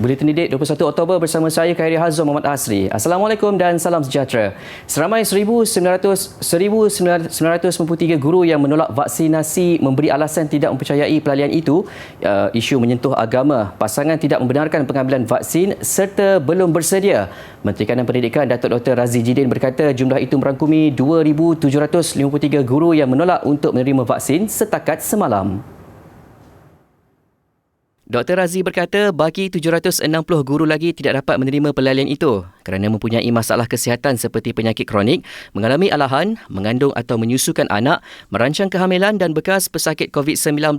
Buletin Didik 21 Oktober bersama saya Khairi Hazom Muhammad Asri. Assalamualaikum dan salam sejahtera. Seramai 1,993 guru yang menolak vaksinasi memberi alasan tidak mempercayai pelalian itu. Isu menyentuh agama, pasangan tidak membenarkan pengambilan vaksin serta belum bersedia. Menteri Kanan Pendidikan Datuk Dr. Razi Jidin berkata jumlah itu merangkumi 2,753 guru yang menolak untuk menerima vaksin setakat semalam. Dr. Razi berkata bagi 760 guru lagi tidak dapat menerima pelalian itu kerana mempunyai masalah kesihatan seperti penyakit kronik, mengalami alahan, mengandung atau menyusukan anak, merancang kehamilan dan bekas pesakit COVID-19.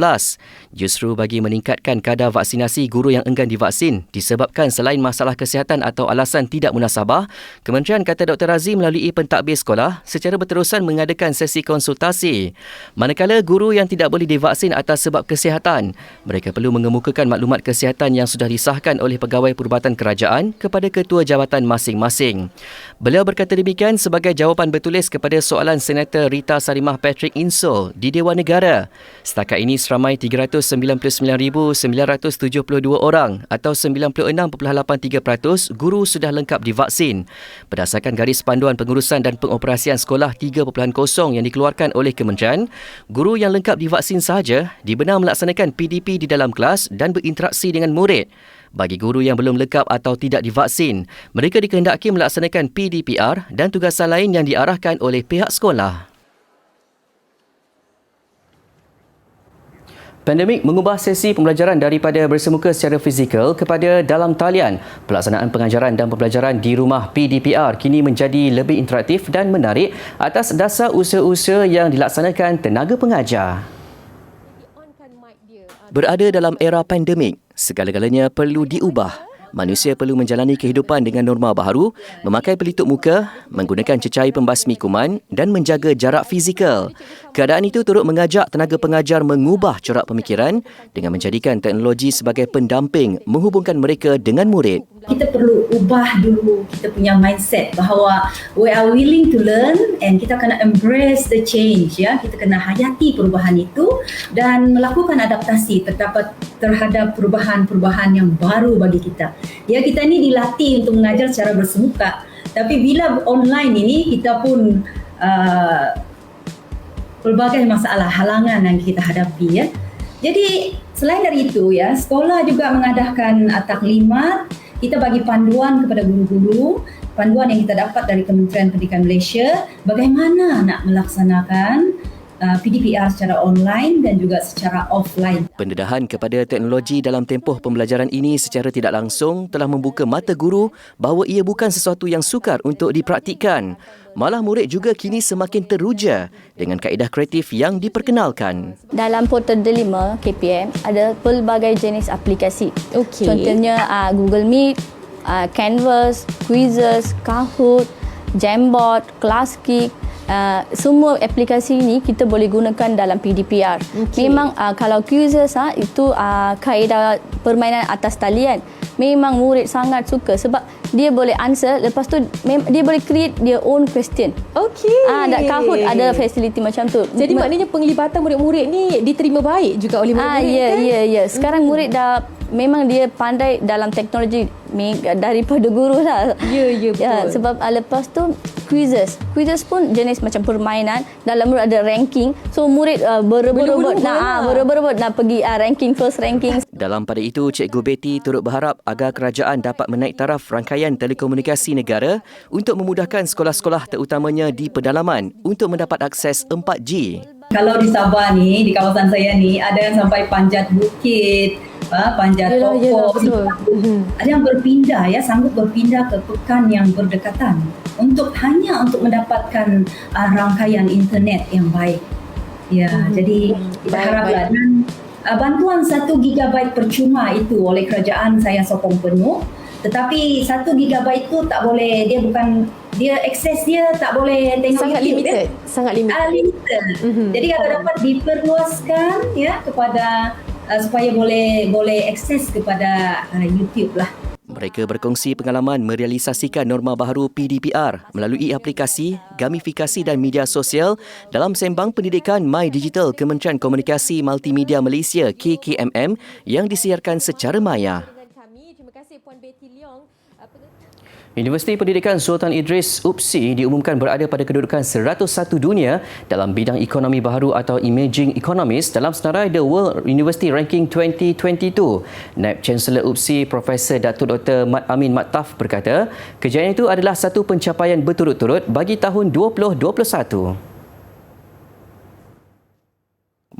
Justru bagi meningkatkan kadar vaksinasi guru yang enggan divaksin disebabkan selain masalah kesihatan atau alasan tidak munasabah, Kementerian kata Dr. Razi melalui pentadbir sekolah secara berterusan mengadakan sesi konsultasi. Manakala guru yang tidak boleh divaksin atas sebab kesihatan, mereka perlu mengemukakan maklumat kesihatan yang sudah disahkan oleh pegawai perubatan kerajaan kepada ketua jabatan masing-masing. Beliau berkata demikian sebagai jawapan bertulis kepada soalan Senator Rita Sarimah Patrick Insul di Dewan Negara. Setakat ini seramai 399,972 orang atau 96.83% guru sudah lengkap divaksin. Berdasarkan garis panduan pengurusan dan pengoperasian sekolah 3.0 yang dikeluarkan oleh Kementerian, guru yang lengkap divaksin sahaja dibenar melaksanakan PDP di dalam kelas dan berinteraksi dengan murid. Bagi guru yang belum lengkap atau tidak divaksin, mereka dikehendaki melaksanakan PDPR dan tugasan lain yang diarahkan oleh pihak sekolah. Pandemik mengubah sesi pembelajaran daripada bersemuka secara fizikal kepada dalam talian. Pelaksanaan pengajaran dan pembelajaran di rumah PDPR kini menjadi lebih interaktif dan menarik atas dasar usaha-usaha yang dilaksanakan tenaga pengajar. Berada dalam era pandemik, segala-galanya perlu diubah. Manusia perlu menjalani kehidupan dengan norma baharu, memakai pelitup muka, menggunakan cecair pembasmi kuman dan menjaga jarak fizikal. Keadaan itu turut mengajak tenaga pengajar mengubah corak pemikiran dengan menjadikan teknologi sebagai pendamping menghubungkan mereka dengan murid. Kita perlu ubah dulu kita punya mindset bahawa we are willing to learn and kita kena embrace the change, ya. Kita kena hayati perubahan itu dan melakukan adaptasi terhadap perubahan-perubahan yang baru bagi kita. Ya, kita ni dilatih untuk mengajar secara bersemuka, tapi bila online ini kita pun pelbagai masalah halangan yang kita hadapi, ya. Jadi selain dari itu, ya, sekolah juga mengadakan taklimat. Kita bagi panduan kepada guru-guru, panduan yang kita dapat dari Kementerian Pendidikan Malaysia, bagaimana nak melaksanakan PDPR secara online dan juga secara offline. Pendedahan kepada teknologi dalam tempoh pembelajaran ini secara tidak langsung telah membuka mata guru bahawa ia bukan sesuatu yang sukar untuk dipraktikkan. Malah murid juga kini semakin teruja dengan kaedah kreatif yang diperkenalkan. Dalam portal Delima KPM ada pelbagai jenis aplikasi. Contohnya Google Meet, Canvas, Quizzes, Kahoot, Jamboard, ClassKick. Semua aplikasi ini kita boleh gunakan dalam PDPR. Memang kalau Quizzes itu kaedah permainan atas talian. Memang murid sangat suka sebab dia boleh answer, lepas tu dia boleh create their own question. Dan Kahoot ada fasiliti macam tu. Jadi maknanya penglibatan murid-murid ni diterima baik juga oleh murid-murid. Ya. Sekarang murid dah memang dia pandai dalam teknologi daripada guru lah. Ya, betul. Sebab lepas tu Quizzes pun jenis macam permainan. Dalam murid ada ranking. So murid berebut nak pergi ranking, first ranking. Dalam pada itu, Cikgu Betty turut berharap agar kerajaan dapat menaik taraf rangkaian telekomunikasi negara untuk memudahkan sekolah-sekolah terutamanya di pedalaman untuk mendapat akses 4G. Kalau di Sabah ni, di kawasan saya ni, ada yang sampai panjat bukit, panjat pokok. Ada yang berpindah, ya, sanggup berpindah ke pekan yang berdekatan hanya untuk mendapatkan rangkaian internet yang baik. Ya, jadi kita haraplah dan bantuan 1 GB percuma itu oleh kerajaan saya sokong penuh. Tetapi 1 GB itu tak boleh, akses dia tak boleh tengok sangat YouTube. Sangat limited. Jadi kalau dapat diperluaskan, ya, kepada supaya boleh akses kepada YouTube lah. Mereka berkongsi pengalaman merealisasikan norma baharu PDPR melalui aplikasi, gamifikasi dan media sosial dalam sembang pendidikan My Digital Kementerian Komunikasi Multimedia Malaysia KKMM yang disiarkan secara maya. Puan Betty Leong. Universiti Pendidikan Sultan Idris UPSI diumumkan berada pada kedudukan 101 dunia dalam bidang ekonomi baharu atau emerging economies dalam senarai The World University Ranking 2022. Naib Chancellor UPSI Profesor Datuk Dr. Mat Amin Maktaf berkata, kejayaan itu adalah satu pencapaian berturut-turut bagi tahun 2021.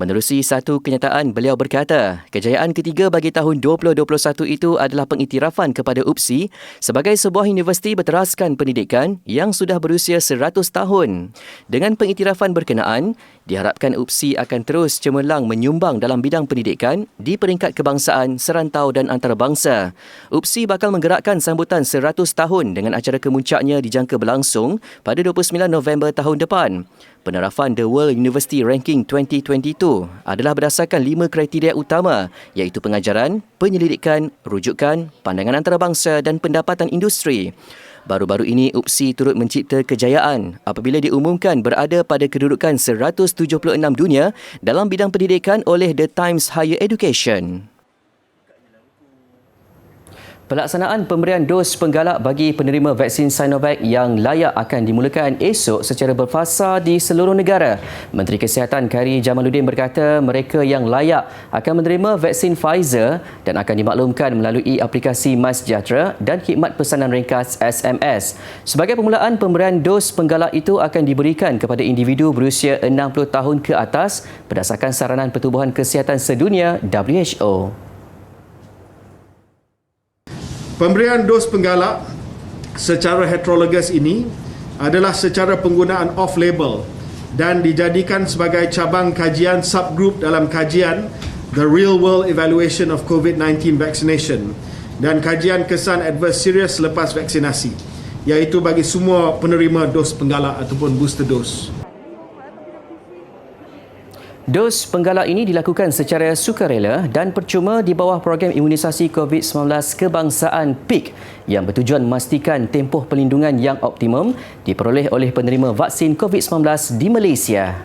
Menerusi satu kenyataan, beliau berkata, kejayaan ketiga bagi tahun 2021 itu adalah pengiktirafan kepada UPSI sebagai sebuah universiti berteraskan pendidikan yang sudah berusia 100 tahun. Dengan pengiktirafan berkenaan, diharapkan UPSI akan terus cemerlang menyumbang dalam bidang pendidikan di peringkat kebangsaan, serantau dan antarabangsa. UPSI bakal menggerakkan sambutan 100 tahun dengan acara kemuncaknya dijangka berlangsung pada 29 November tahun depan. Penerapan The World University Ranking 2022 adalah berdasarkan 5 kriteria utama iaitu pengajaran, penyelidikan, rujukan, pandangan antarabangsa dan pendapatan industri. Baru-baru ini UPSI turut mencipta kejayaan apabila diumumkan berada pada kedudukan 176 dunia dalam bidang pendidikan oleh The Times Higher Education. Pelaksanaan pemberian dos penggalak bagi penerima vaksin Sinovac yang layak akan dimulakan esok secara berfasa di seluruh negara. Menteri Kesihatan Khairy Jamaluddin berkata mereka yang layak akan menerima vaksin Pfizer dan akan dimaklumkan melalui aplikasi MySejahtera dan khidmat pesanan ringkas SMS. Sebagai permulaan, pemberian dos penggalak itu akan diberikan kepada individu berusia 60 tahun ke atas berdasarkan saranan Pertubuhan Kesihatan Sedunia WHO. Pemberian dos penggalak secara heterologous ini adalah secara penggunaan off-label dan dijadikan sebagai cabang kajian subgroup dalam kajian The Real World Evaluation of COVID-19 Vaccination dan kajian kesan adverse serius selepas vaksinasi, iaitu bagi semua penerima dos penggalak ataupun booster dose. Dos penggalak ini dilakukan secara sukarela dan percuma di bawah program imunisasi COVID-19 kebangsaan PIK yang bertujuan memastikan tempoh perlindungan yang optimum diperoleh oleh penerima vaksin COVID-19 di Malaysia.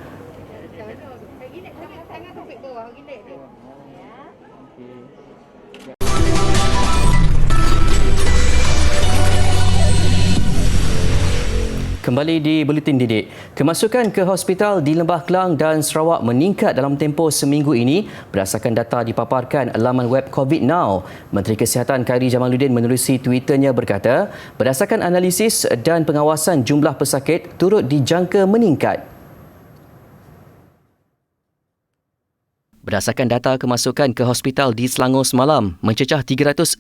Kembali di Buletin Didik. Kemasukan ke hospital di Lembah Kelang dan Sarawak meningkat dalam tempoh seminggu ini berdasarkan data dipaparkan laman web COVID Now. Menteri Kesihatan Khairy Jamaluddin menerusi Twitternya berkata, berdasarkan analisis dan pengawasan jumlah pesakit turut dijangka meningkat. Berdasarkan data kemasukan ke hospital di Selangor semalam, mencecah 365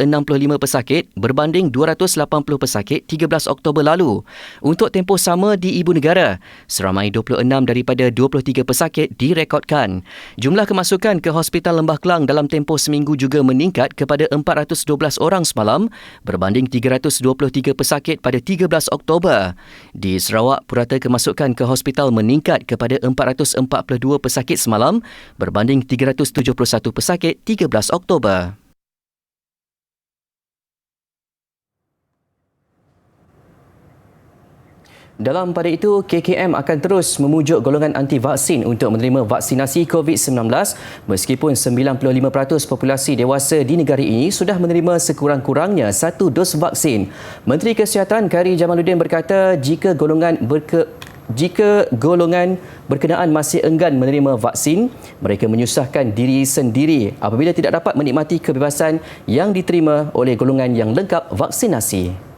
pesakit berbanding 280 pesakit 13 Oktober lalu. Untuk tempoh sama di Ibu Negara, seramai 26 daripada 23 pesakit direkodkan. Jumlah kemasukan ke Hospital Lembah Kelang dalam tempoh seminggu juga meningkat kepada 412 orang semalam berbanding 323 pesakit pada 13 Oktober. Di Sarawak, purata kemasukan ke hospital meningkat kepada 442 pesakit semalam berbanding 371 pesakit 13 Oktober. Dalam pada itu, KKM akan terus memujuk golongan anti-vaksin untuk menerima vaksinasi COVID-19 meskipun 95% populasi dewasa di negara ini sudah menerima sekurang-kurangnya satu dos vaksin. Menteri Kesihatan Khairy Jamaluddin berkata jika golongan berkenaan masih enggan menerima vaksin, mereka menyusahkan diri sendiri apabila tidak dapat menikmati kebebasan yang diterima oleh golongan yang lengkap vaksinasi.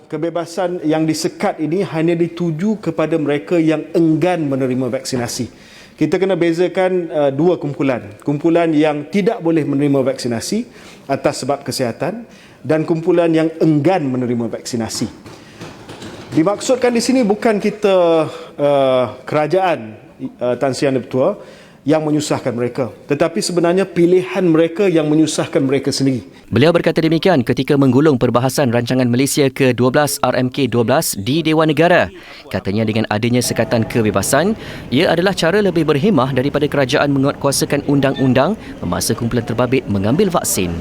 Kebebasan yang disekat ini hanya dituju kepada mereka yang enggan menerima vaksinasi. Kita kena bezakan dua kumpulan. Kumpulan yang tidak boleh menerima vaksinasi atas sebab kesihatan dan kumpulan yang enggan menerima vaksinasi. Dimaksudkan di sini bukan kita kerajaan Tan Sri Yang Di-Pertua yang menyusahkan mereka, tetapi sebenarnya pilihan mereka yang menyusahkan mereka sendiri. Beliau berkata demikian ketika menggulung perbahasan rancangan Malaysia ke-12 RMK-12 di Dewan Negara. Katanya dengan adanya sekatan kebebasan, ia adalah cara lebih berhemah daripada kerajaan menguatkuasakan undang-undang memaksa kumpulan terbabit mengambil vaksin.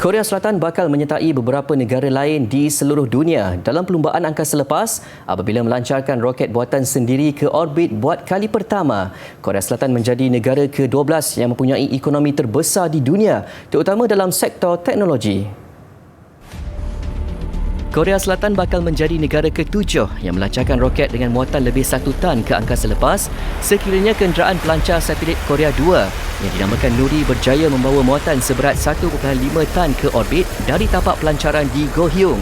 Korea Selatan bakal menyertai beberapa negara lain di seluruh dunia dalam perlumbaan angkasa lepas apabila melancarkan roket buatan sendiri ke orbit buat kali pertama. Korea Selatan menjadi negara ke-12 yang mempunyai ekonomi terbesar di dunia, terutama dalam sektor teknologi. Korea Selatan bakal menjadi negara ke-7 yang melancarkan roket dengan muatan lebih 1 tan ke angkasa lepas sekiranya kenderaan pelancar satelit Korea 2 yang dinamakan Nuri berjaya membawa muatan seberat 1.5 tan ke orbit dari tapak pelancaran di Gohyung.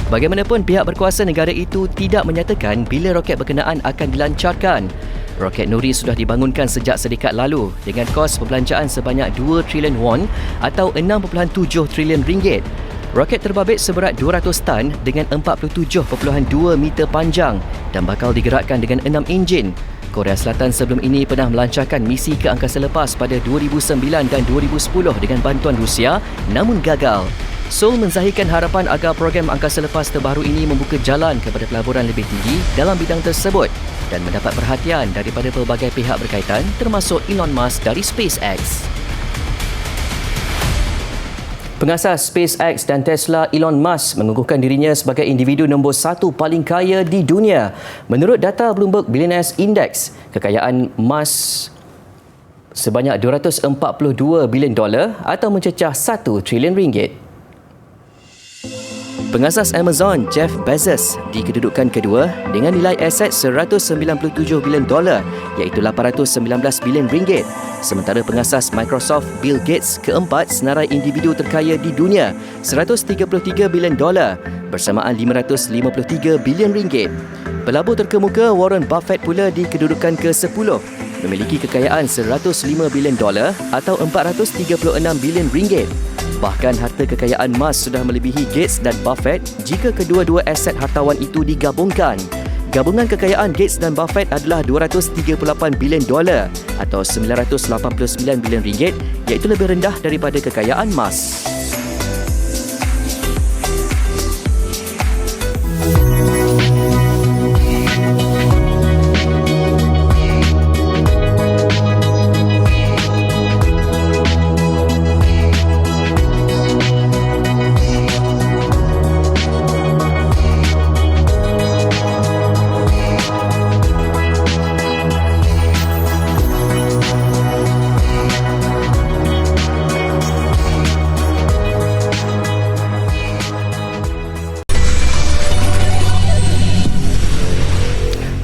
Bagaimanapun, pihak berkuasa negara itu tidak menyatakan bila roket berkenaan akan dilancarkan. Roket Nuri sudah dibangunkan sejak sedekad lalu dengan kos perbelanjaan sebanyak 2 trilion won atau 6.7 trilion ringgit. Roket terbabit seberat 200 tan dengan 47.2 meter panjang dan bakal digerakkan dengan 6 enjin. Korea Selatan sebelum ini pernah melancarkan misi ke angkasa lepas pada 2009 dan 2010 dengan bantuan Rusia namun gagal. Seoul menzahirkan harapan agar program angkasa lepas terbaru ini membuka jalan kepada pelaburan lebih tinggi dalam bidang tersebut dan mendapat perhatian daripada pelbagai pihak berkaitan termasuk Elon Musk dari SpaceX. Pengasas SpaceX dan Tesla Elon Musk mengukuhkan dirinya sebagai individu nombor 1 paling kaya di dunia. Menurut data Bloomberg Billionaires Index, kekayaan Musk sebanyak $242 bilion atau mencecah 1 trilion ringgit. Pengasas Amazon Jeff Bezos di kedudukan kedua dengan nilai aset $197 bilion iaitu 819 bilion ringgit. Sementara pengasas Microsoft Bill Gates keempat senarai individu terkaya di dunia $133 bilion bersamaan 553 bilion ringgit. Pelabur terkemuka Warren Buffett pula di kedudukan ke-10 memiliki kekayaan $105 bilion atau 436 bilion ringgit. Bahkan harta kekayaan Musk sudah melebihi Gates dan Buffett jika kedua-dua aset hartawan itu digabungkan. Gabungan kekayaan Gates dan Buffett adalah $238 bilion atau 989 bilion ringgit iaitu lebih rendah daripada kekayaan Musk.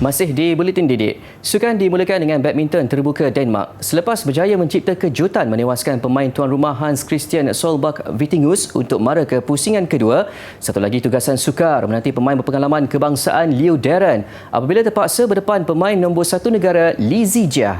Masih di Buletin Didik, sukan dimulakan dengan badminton terbuka Denmark. Selepas berjaya mencipta kejutan menewaskan pemain tuan rumah Hans Christian Solberg Vittinghus untuk mara ke pusingan kedua, satu lagi tugasan sukar menanti pemain berpengalaman kebangsaan Liu Darren apabila terpaksa berdepan pemain nombor 1 negara Li Zijia.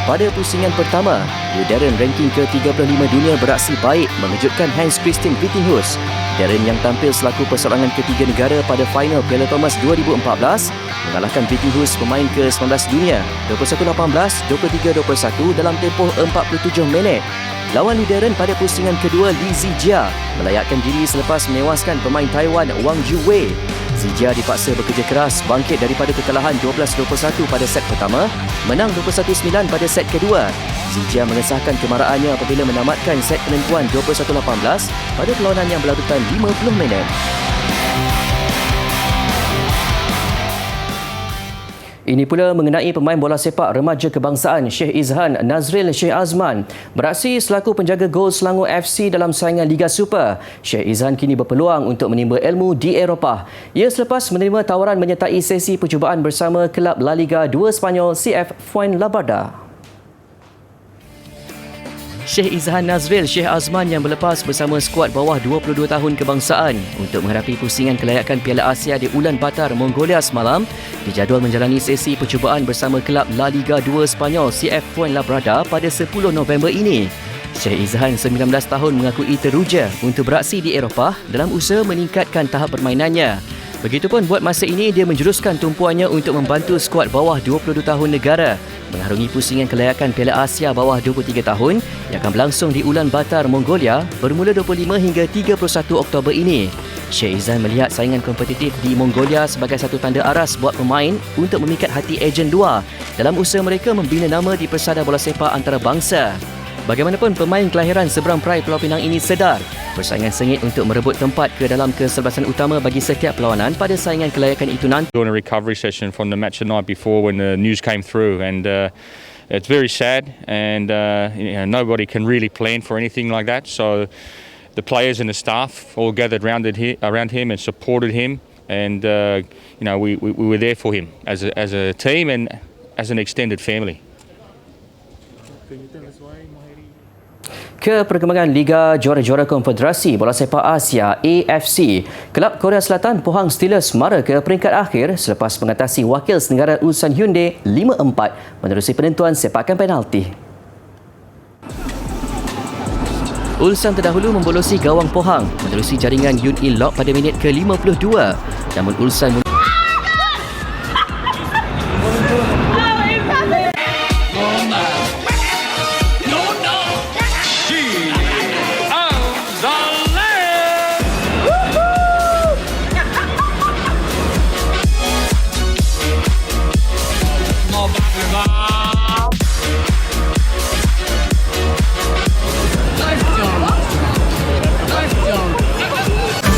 Pada pusingan pertama, Liu Darren ranking ke-35 dunia beraksi baik mengejutkan Hans Christian Vittinghus. Darren yang tampil selaku perseorangan ketiga negara pada final Piala Thomas 2014 mengalahkan Vittinghus pemain ke-19 dunia 21-18, 23-21 dalam tempoh 47 minit. Lawan Liu Darren pada pusingan kedua Li Zijia melayakkan diri selepas menewaskan pemain Taiwan Wang Juwei. Zijia dipaksa bekerja keras bangkit daripada kekalahan 12-21 pada set pertama, menang 21-9 pada set kedua. Zijia mengesahkan kemaraannya apabila menamatkan set penentuan 21-18 pada perlawanan yang berlarutan 50 minit. Ini pula mengenai pemain bola sepak remaja kebangsaan Sheikh Izhan Nazril Sheikh Azman beraksi selaku penjaga gol Selangor FC dalam saingan Liga Super. Sheikh Izhan kini berpeluang untuk menimba ilmu di Eropah. Ia selepas menerima tawaran menyertai sesi percubaan bersama kelab La Liga 2 Spanyol CF Fuenlabrada. Sheikh Izhan Nazril Sheikh Azman yang berlepas bersama skuad bawah 22 tahun kebangsaan untuk menghadapi pusingan kelayakan Piala Asia di Ulaanbaatar, Mongolia semalam dijadual menjalani sesi percubaan bersama kelab La Liga 2 Spanyol CF Fuenlabrada pada 10 November ini. Sheikh Izhan 19 tahun mengakui teruja untuk beraksi di Eropah dalam usaha meningkatkan tahap permainannya. Begitupun buat masa ini dia menjuruskan tumpuannya untuk membantu skuad bawah 22 tahun negara mengarungi pusingan kelayakan Piala Asia bawah 23 tahun yang akan berlangsung di Ulaanbaatar, Mongolia bermula 25 hingga 31 Oktober ini. Sheikh Izhan melihat saingan kompetitif di Mongolia sebagai satu tanda aras buat pemain untuk memikat hati ejen luar dalam usaha mereka membina nama di persada bola sepak antarabangsa. Bagaimanapun, pemain kelahiran seberang perai Pulau Pinang ini sedar persaingan sengit untuk merebut tempat ke dalam kesebelasan utama bagi setiap perlawanan pada saingan kelayakan itu nanti. Doing a recovery session from the match the night before when the news came through, and it's very sad, and nobody can really plan for anything like that. So the players and the staff all gathered around him and supported him, and we were there for him as a team and as an extended family. Ke perkembangan Liga Juara-Juara Konfederasi Bola Sepak Asia AFC, Kelab Korea Selatan Pohang Steelers mara ke peringkat akhir selepas mengatasi wakil senegara Ulsan Hyundai 5-4 menerusi penentuan sepakan penalti. Ulsan terdahulu membolosi gawang Pohang menerusi jaringan Yun In Lok pada minit ke-52. Namun Ulsan